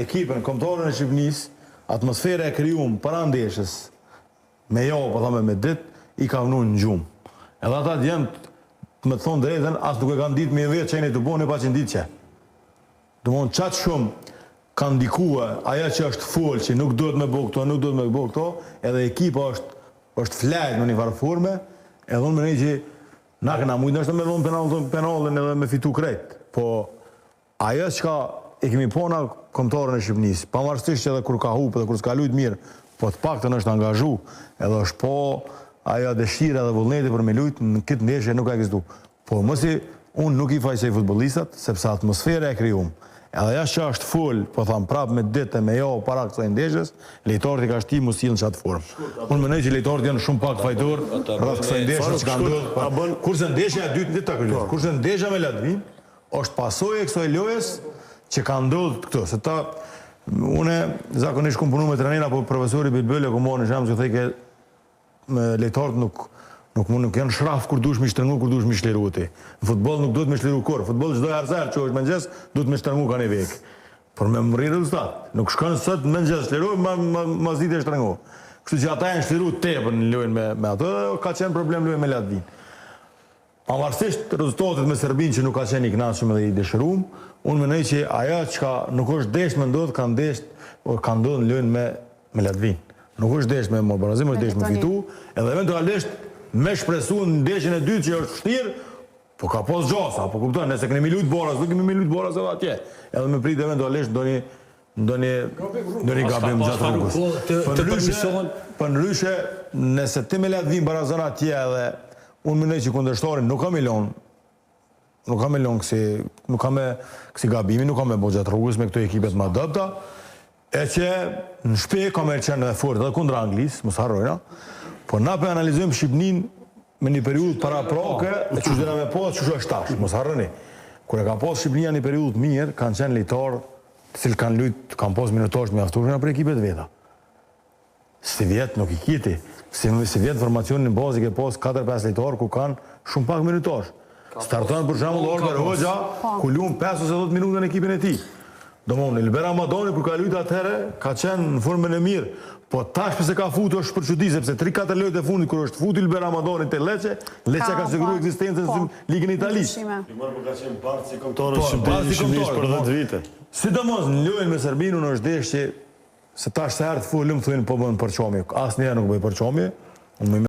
ekipën, kombëtarën e Shqipërisë, atmosfera e krijuar para ndeshjes, me po thamë me ditë, i ka vënë në gjumë. Edhe ata janë, me të thonë drejtën, as nuk e kanë ditë me vetë çeni të bënë pa që ditë që. Domthon çat shumë kanë ndikuar ajo që është fol, që nuk duhet me bëu këto, nuk duhet me bëu këto, edhe ekipa është flajt në një farë forme, edhe unë mendoj që na kena mujtë nështë me dhënë penalin edhe me fitu krejt. Po ajo që e kemi pona kombëtarën e Shqipërisë, pavarësisht që edhe kur ka hupë dhe kur s'ka lujt mirë, po të paktën është angazhu, edhe është po ajo dëshira dhe vullneti për me lujt në këtë ndeshje nuk ka ekzistu. Po mësi unë nuk i fajsej futbollistat, sepse atmosfera e krijuam. Edhe ja që është full, po thamë prapë me ditë me para kësaj ndeshjes, lejtarët i ka shti mu silën qatë formë. Unë mënej që lejtarët janë shumë pak fajtor, rrëth kësaj ndeshjes që ka ndodhë. Kurse ndeshja e dytë, kurse ndeshja me Latvin, është pasojë e kësaj lojës që ka ndodhë këto. Se ta, une zakonisht kumë punu me trenera, po profesori Bilbële, ku morë në shemë që thejke lejtarët nuk janë shraf kur dush me shtrëngu, kur dush me shliru ti. Në futbol nuk duhet me shliru kur. Futbol çdo herë që është mëngjes, duhet me shtrëngu ka një vek. Por me më rritë rezultat. Nuk shkon sot mëngjes shliru, ma zditë e shtrëngu. Kështu që ata janë shliru tepër në lojën me ato, ka qenë problem lojën me Latvin. Pavarësisht rezultatet me Serbin që nuk ka qenë i kënaqshëm dhe i dëshiruar, unë mendoj që ajo që nuk është deshë me ndodh, ka ndodhur në lojën me Latvin. Nuk është deshë me marrë barazim, është deshë me fitu, edhe eventualisht me shpresu në ndeshjen e dytë që është vështirë, po ka pos gjasa, po kupton, nëse kemi lujt boras, nuk kemi me lujt boras edhe atje. Edhe me prit eventualisht do një gabim gjatë rrugës. Për ndryshe, nëse ti me Latvin barazon atje edhe unë mendoj që kundërshtarin nuk ka me lon kësi gabimi, nuk ka me bo gjatë rrugës me këto ekipet ma dëpta, e që në shpe ka me qenë dhe fort edhe kundra Anglisë, mos harrojna. Po na për analizojmë Shqipnin me një periudhë para proke, e që shëdena me posë që është tash, mos harroni. Kure ka posë Shqipnia një periudhë mirë, kanë qenë lejtarë, të cilë kanë lujtë, kanë posë minutarë të mjafturën për ekipet veta. Si vjetë nuk i kiti, si vjetë formacionin në bazë i ke posë 4-5 lejtarë ku kanë shumë pak minutarë. Startojnë për shembull Orber Hoxha, ku luan 5 ose 10 minuta në ekipin e tij. Domthonë, Elber Ramadani kur ka luajtur atëherë, ka qenë në formën e mirë. Po tash pse ka futur është për çudi sepse 3-4 lojë të fundit kur është futur Elber Ramadani te Lecce ka siguruar ekzistencën në Ligën e Italisë. I marr për ka qenë parë si kombëtarë Shqipërisë për 10 vite. Sidomos në lojën me Serbinë unë është deshë se tash sa herë të fulëm thonë po bën përçomje. Asnjëherë nuk bëj përçomje.